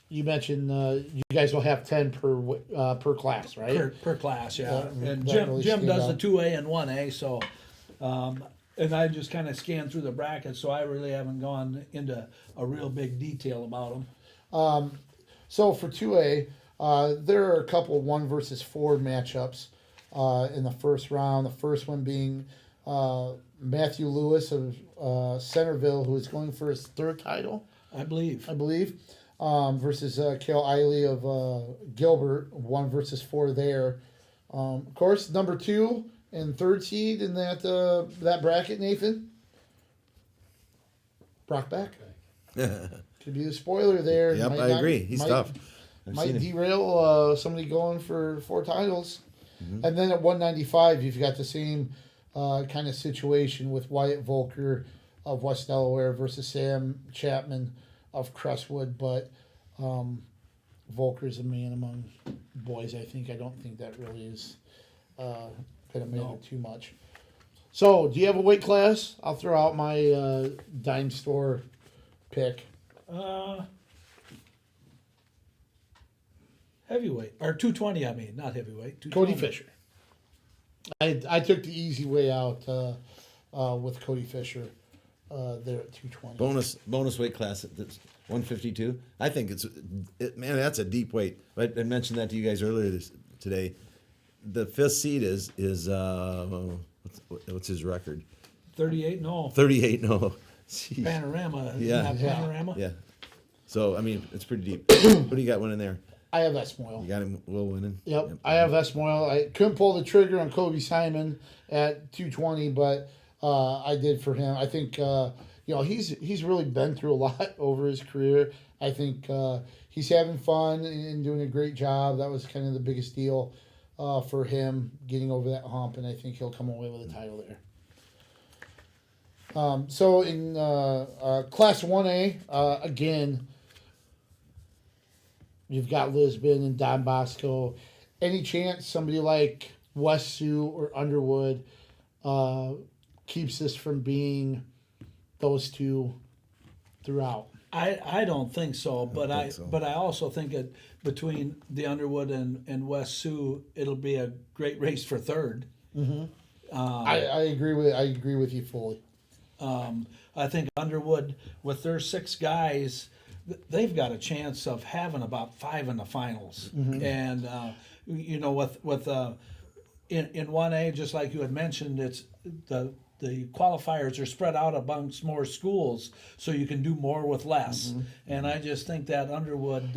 You mentioned you guys will have 10 per class, right? Per class, yeah. And that Jim, really Jim stand does out. the 2A and 1A, so and I just kind of scanned through the brackets, so I really haven't gone into a real big detail about them. So for 2A, there are a couple 1 versus 4 matchups in the first round. The first one being Matthew Lewis of Centerville, who is going for his 3rd title, I believe. versus Cale Eiley of Gilbert, 1 versus 4 there. Of course, number 2 and 3rd seed in that bracket, Nathan. Brock Beck. Could be the spoiler there. Yep, I agree. He's tough. I've Might seen him. derail somebody going for 4 titles. Mm-hmm. And then at 195, you've got the same kind of situation with Wyatt Volker of West Delaware versus Sam Chapman of Crestwood. But Volker's a man among boys, I think. I don't think that really is going to matter too much. So, do you have a weight class? I'll throw out my dime store pick. Heavyweight or 220. I mean, not heavyweight. 220. Cody Fisher. I took the easy way out with Cody Fisher there at 220. Bonus weight class at 152. I think man, that's a deep weight. I mentioned that to you guys earlier today. The 5th seed is what's his record? 38. No. 38. No. Jeez. Panorama. Yeah. Not Yeah. Panorama. Yeah. So I mean, it's pretty deep. What do you got winning there? I have Esmoil. You got him Will winning. Yep, I have Esmoil. I couldn't pull the trigger on Kobe Simon at 220, but I did for him. I think he's really been through a lot over his career. I think he's having fun and doing a great job. That was kind of the biggest deal for him, getting over that hump, and I think he'll come away with a title there. So in Class 1A, again, you've got Lisbon and Don Bosco. Any chance somebody like West Sioux or Underwood keeps this from being those two throughout? I don't think so, but I think so. but I also think that between the Underwood and West Sioux, it'll be a great race for 3rd. I agree with you fully. I think Underwood, with their 6 guys, they've got a chance of having about 5 in the finals. And with in 1A, just like you had mentioned, it's the qualifiers are spread out amongst more schools, so you can do more with less. And I just think that Underwood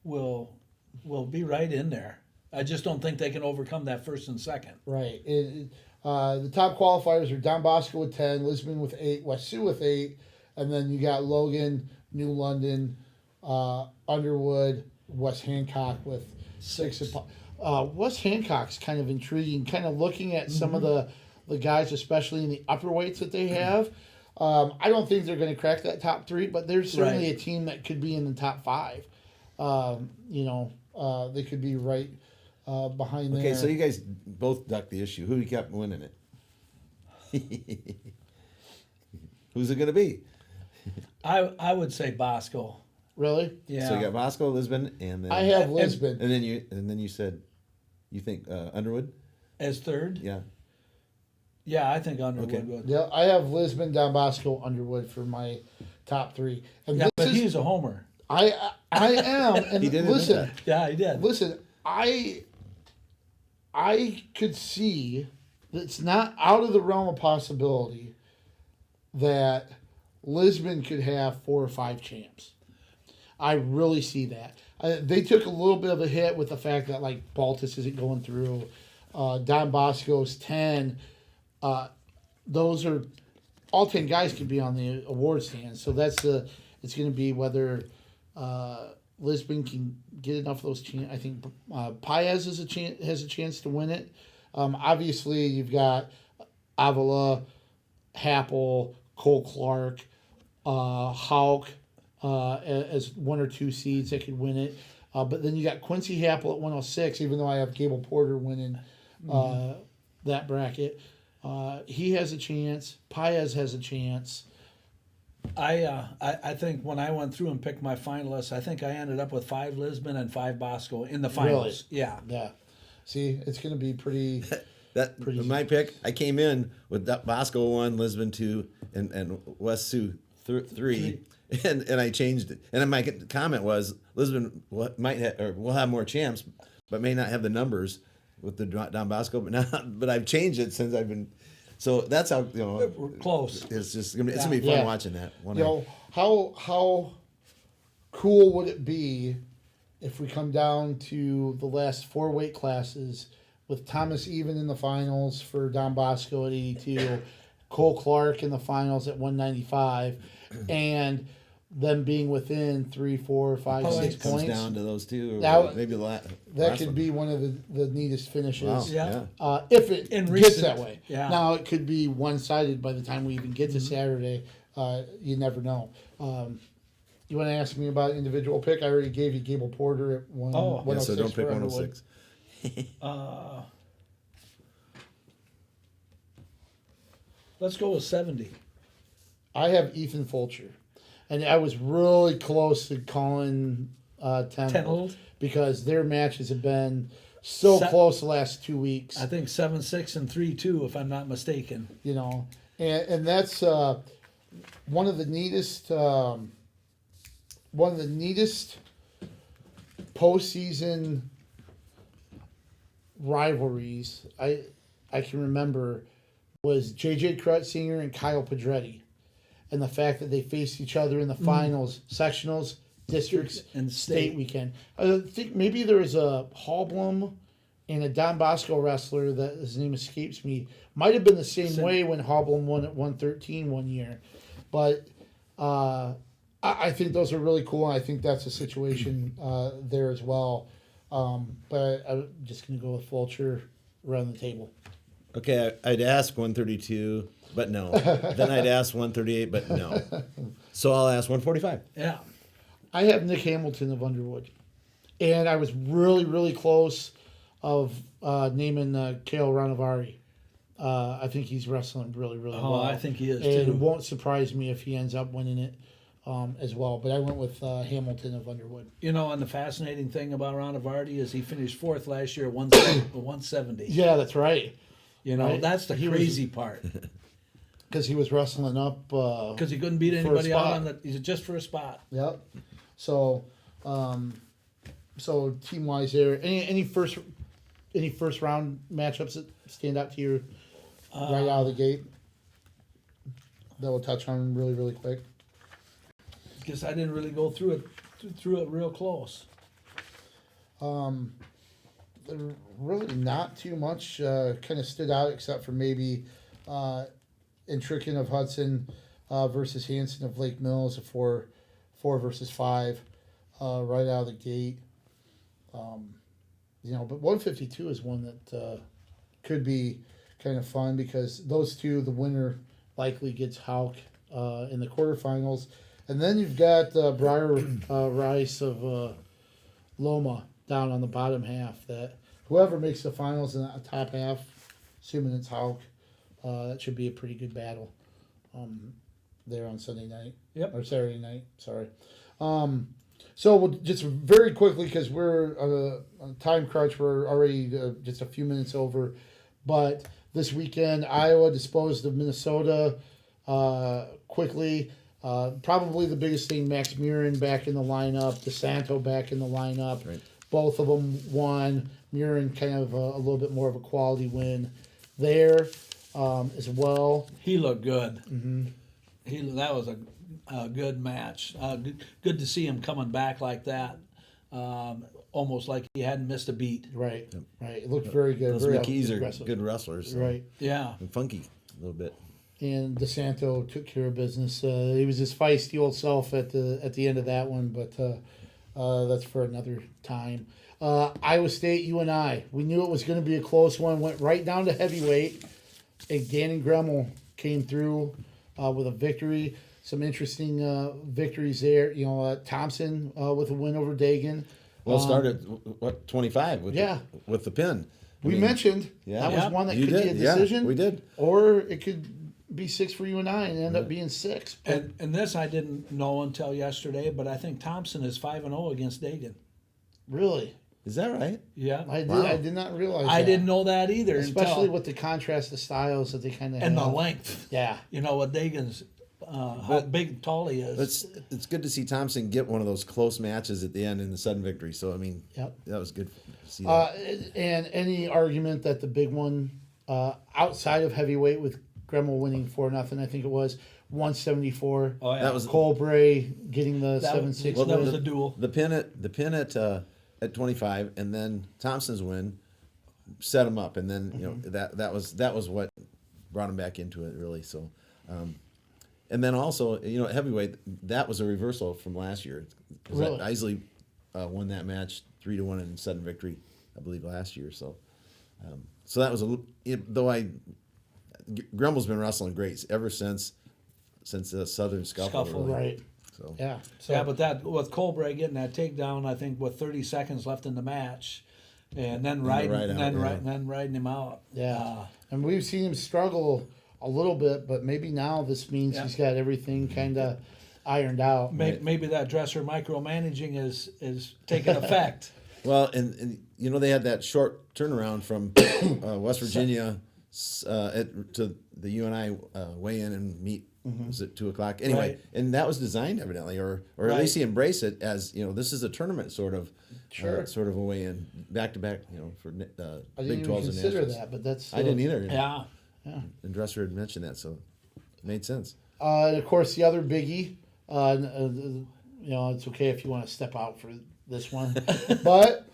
will be right in there. I just don't think they can overcome that 1st and 2nd. Right. The top qualifiers are Don Bosco with 10, Lisbon with 8, West Sioux with 8, and then you got Logan, New London, Underwood, West Hancock with 6. West Hancock's kind of intriguing, kind of looking at some of the guys, especially in the upper weights that they have. I don't think they're going to crack that top 3, but there's certainly a team that could be in the top 5. They could be right behind there. Okay, so you guys both ducked the issue. Who kept winning it? Who's it going to be? I would say Bosco. Really? Yeah. So you got Bosco, Lisbon, and then I have Lisbon. and then you said you think Underwood? As third? Yeah. Yeah, I think Underwood Okay. would. Yeah, I have Lisbon, Don Bosco, Underwood for my top 3. And Yeah, this but is, he's a homer. I am. And He did admit listen, that. Yeah, he did. listen. I could see that it's not out of the realm of possibility that Lisbon could have 4 or 5 champs. I really see that. They took a little bit of a hit with the fact that like Baltus isn't going through. Don Bosco's 10. Those are all 10 guys could be on the award stand. So it's going to be whether Lisbon can get enough of those chances. I think Paez has a chance to win it. Obviously, you've got Avila, Happel, Cole Clark, Hauk as 1 or 2 seeds that could win it. But then you got Quincy Happel at 106, even though I have Gable Porter winning that bracket. He has a chance. Paez has a chance. I think when I went through and picked my finalists, I think I ended up with 5 Lisbon and 5 Bosco in the finals. Really? Yeah. Yeah. See, it's going to be pretty. That my pick. I came in with Bosco 1, Lisbon 2, and West Sioux 3. And I changed it. And then my comment was Lisbon will have more champs, but may not have the numbers with the Don Bosco. But I've changed it since I've been. So that's how We're close. It's gonna be fun Yeah. watching that. How cool would it be if we come down to the last 4 weight classes with Thomas Even in the finals for Don Bosco at 82, Cole Clark in the finals at 195, and them being within 3, 4, 5, 6 comes points. down to those two, or That- maybe That could be one of the neatest finishes. Wow. Yeah. If it In gets recent- that way. yeah. Now it could be one-sided by the time we even get to Saturday. You never know. You want to ask me about individual pick? I already gave you Gable Porter at 106. So don't pick for Underwood. 106. Let's go with 70. I have Ethan Fulcher. And I was really close to calling Tenhold because their matches have been so close the last 2 weeks. I think 7-6 and 3-2, if I'm not mistaken. And that's one of the neatest postseason rivalries I can remember was J.J. Krutzinger and Kyle Pedretti, and the fact that they faced each other in the finals, sectionals, districts, And state state. weekend. I think maybe there was a Hallblum and a Don Bosco wrestler that his name escapes me. Might have been the same way when Hallblum won at 113 one year, but I think those are really cool. And I think that's a situation there as well. But I'm just going to go with Fulcher around the table. Okay, I'd ask 132, but no. Then I'd ask 138, but no. So I'll ask 145. Yeah. I have Nick Hamilton of Underwood. And I was really, really close of naming Kale Ranavari. I think he's wrestling really, really well. I think he is, and too. it won't surprise me if he ends up winning it as well. But I went with Hamilton of Underwood. And the fascinating thing about Ranavardi is he finished 4th last year at 170. Yeah, that's right. Right. That's the He was- crazy part. Because he was wrestling up. Because he couldn't beat For a anybody out spot. on he's just for a spot. Yep. So, team wise, there any first round matchups that stand out to you right out of the gate that we'll touch on really, really quick. Because I didn't really go through it real close. really not too much kind of stood out except for maybe Intrican of Hudson versus Hanson of Lake Mills, a 4 versus 5 right out of the gate. But 152 is one that could be kind of fun because those two, the winner likely gets Hauk in the quarterfinals. And then you've got Briar Rice of Loma down on the bottom half. That whoever makes the finals in the top half, assuming it's Hauk, that should be a pretty good battle there on Sunday night. Yep. Or Saturday night, sorry. So we'll just very quickly, because we're on a time crunch, we're already just a few minutes over. But this weekend, Iowa disposed of Minnesota quickly. Probably the biggest thing, Max Murin back in the lineup, DeSanto back in the lineup. Right. Both of them won. Murin kind of a little bit more of a quality win there as well. He looked good. Mm-hmm. That was a good match. Good to see him coming back like that. Almost like he hadn't missed a beat. Right, right. It looked very good. Those very McKees are aggressive. good wrestlers. So. Right. Yeah. And funky a little bit. And DeSanto took care of business. He was his feisty old self at the end of that one, but that's for another time. Iowa State, UNI. We knew it was going to be a close one. Went right down to heavyweight. And Gannon Gremmel came through with a victory. Some interesting victories there. Thompson with a win over Dagan. Well, started 25 with with the pin. We mentioned that was one that could be a decision. Yeah, we did. Or it could be 6 for UNI and end up being 6. And this I didn't know until yesterday, but I think Thompson is 5-0 against Dagan. Really? Is that right? Yeah. I did not realize I that. didn't know that either. Especially until, with the contrast of styles that they kind of and have. the length. Yeah. What Dagan's, how big and tall he is. It's good to see Thompson get one of those close matches at the end in the sudden victory. So, I mean, that was good to see that. And any argument that the big one outside of heavyweight with Gremmel winning 4-0, I think it was, 174. Oh, yeah. That was Cole Bray getting the 7-6 Well, that win. was a duel. the pin at 25, and then Thompson's win set him up, and then that was what brought him back into it really. So, and then also at heavyweight, that was a reversal from last year. Really? Isley won that match 3-1 in sudden victory, I believe, last year. So, so that was Grummel's been wrestling great ever since the Southern Scuffle. Really. Right. So. Yeah. So, Yeah, but that with Colbray getting that takedown, I think with 30 seconds left in the match, and then riding him out. Yeah. And we've seen him struggle a little bit, but maybe now this means he's got everything kind of ironed out. Maybe that dresser micromanaging is taking effect. Well, and they had that short turnaround from West Virginia to the UNI weigh-in and meet. Was it 2:00 anyway? Right. And that was designed evidently, or at least he embraced it as this is a tournament sort of a weigh-in back to back. For I didn't Big even 12s and consider nationals. that, but that's I didn't either. Yeah. And Dresser had mentioned that, so it made sense. And of course, the other biggie. It's okay if you want to step out for this one, but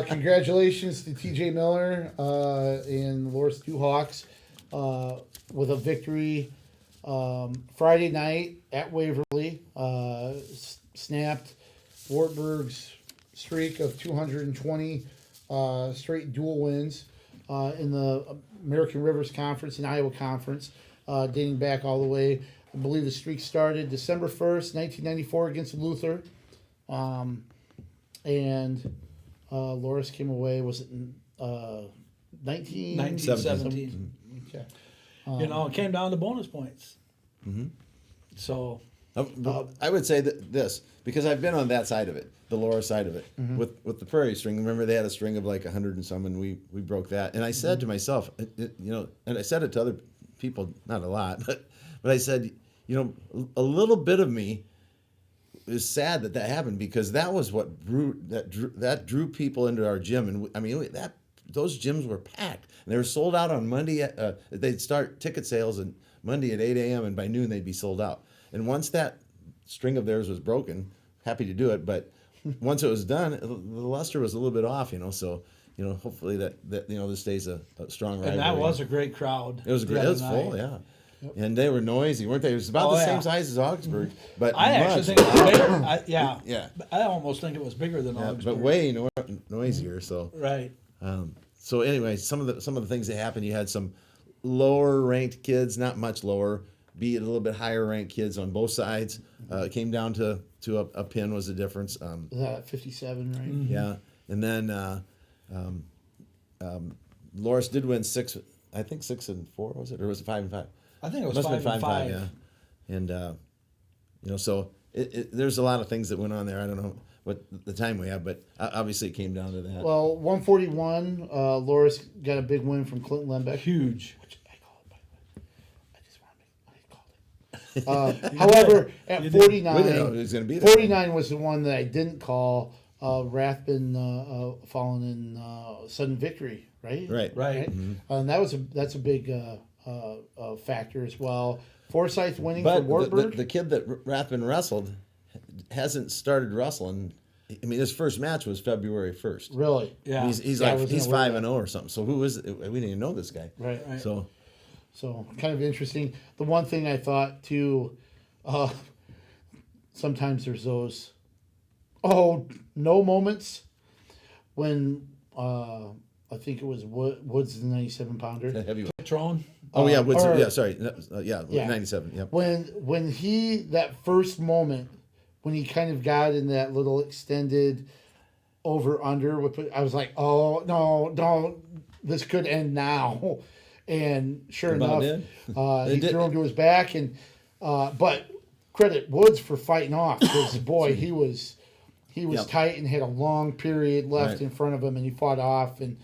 congratulations to T.J. Miller and Loris Two Hawks with a victory. Friday night at Waverly, snapped Wartburg's streak of 220 straight dual wins in the American Rivers Conference and Iowa Conference, dating back all the way. I believe the streak started December 1st, 1994 against Luther. And Loris came away, was it 1917. Okay. It came down to bonus points. Mm-hmm. So I would say this because I've been on that side of it, the Laura side of it, with the prairie string. Remember, they had a string of like 100 and some, and we broke that. And I said to myself, and I said it to other people, not a lot, but I said, a little bit of me is sad that happened because that was what drew people into our gym, and I mean those gyms were packed. And they were sold out on Monday. They'd start ticket sales on Monday at 8 a.m. and by noon they'd be sold out. And once that string of theirs was broken, happy to do it. But once it was done, the luster was a little bit off, So hopefully that this stays a strong rivalry. And that was a great crowd. It was great. It was full, yeah. Yep. And they were noisy, weren't they? It was about the same size as Augsburg, but I actually think it was bigger. yeah. I almost think it was bigger than Augsburg, but way noisier. So right. So anyway, some of the things that happened, you had some lower ranked kids, not much lower, be it a little bit higher ranked kids on both sides. It came down to a pin was the difference. Is that 57, right? Mm-hmm. Yeah, and then Loris did win 6. I think 6-4 was it, or was it 5-5? I think it was Must have 5 been and 5. yeah. And so there's a lot of things that went on there. I don't know what the time we have, but obviously it came down to that. Well, 141, Loris got a big win from Clinton Lembeck. Huge. Which I called, by the way. I just want to make I called it. However, at 49, We didn't know it was going to be there. 49 was the one that I didn't call. Rathbun falling in sudden victory, right? Right. And that's a big factor as well. Forsyth winning But for Wartburg. the kid that Rathbun wrestled hasn't started wrestling. I mean, his first match was February 1st. Really? Yeah. He's Yeah, I like wasn't he's aware of 5-0 or something. So who is it? We didn't even know this guy. Right. So So kind of interesting. The one thing I thought too, sometimes there's those no moments when I think it was Woods the 97 pounder. heavyweight. Patron. Oh yeah, Woods. or- Yeah, sorry. Yeah. 97. Yep. When he that first moment when he kind of got in that little extended over under, I was like, oh no, don't, this could end now. And sure About enough, did. he threw him to his back, and but credit Woods for fighting off, because boy, he was Yep. tight and had a long period left Right. in front of him, and he fought off, and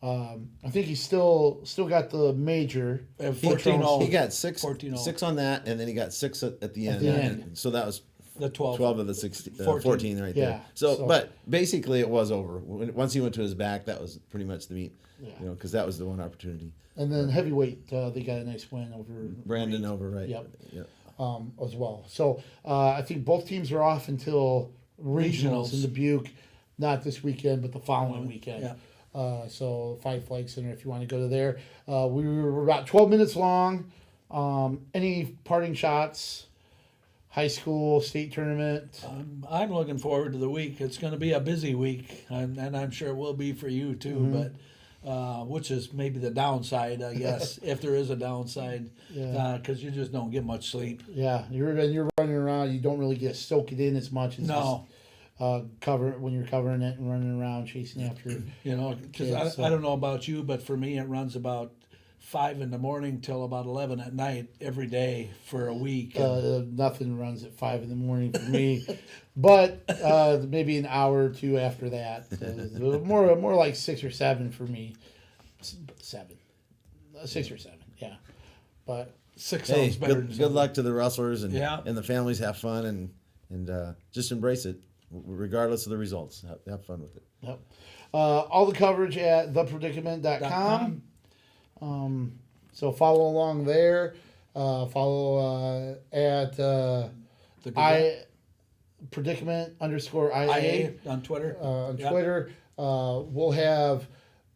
I think he still got the major. 14-0. He got 6 14-0. 6 on that, and then he got 6 at the end. the end. And so that was The 12. 12 of the 16, 14. 14 right Yeah, there. So, so- but basically it was over. Once he went to his back, that was pretty much the meat. Yeah. Because that was the one opportunity. And then heavyweight, they got a nice win over Brandon over, right? Yep. Yep. As well. So I think both teams are off until regionals in Dubuque, not this weekend, but the following weekend. Yeah. So Five Flag Center, if you want to go to there. We were about 12 minutes long. Any parting shots? High school state tournament. I'm looking forward to the week. It's going to be a busy week, and I'm sure it will be for you too. Mm-hmm. But which is maybe the downside, I guess, if there is a downside, Yeah. because you just don't get much sleep. Yeah, you're running around. You don't really get soak it in as much as No. cover when you're covering it and running around chasing after. Because Yeah, so- I don't know about you, but for me, it runs about 5 in the morning till about 11 at night every day for a week. Nothing runs at 5 in the morning for me, but maybe an hour or two after that. More like 6 or 7 for me. 7, 6 or 7, yeah. But 6 Hey, sounds better. than good 7. luck to the wrestlers and Yeah. and the families. Have fun and just embrace it, regardless of the results. Have fun with it. yep. All the coverage at thepredicament.com. So follow along there. Follow at The predicament _IA IA on Twitter. on Yep. Twitter. We'll have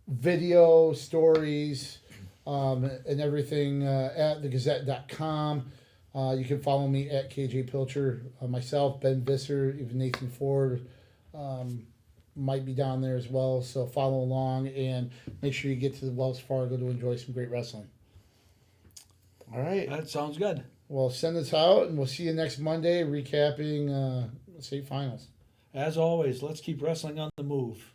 video stories and everything at thegazette.com. You can follow me at KJ Pilcher. Myself, Ben Visser, even Nathan Ford might be down there as well. So follow along and make sure you get to the Wells Fargo to enjoy some great wrestling. All right. That sounds good. Well, send us out, and we'll see you next Monday recapping state finals. As always, let's keep wrestling on the move.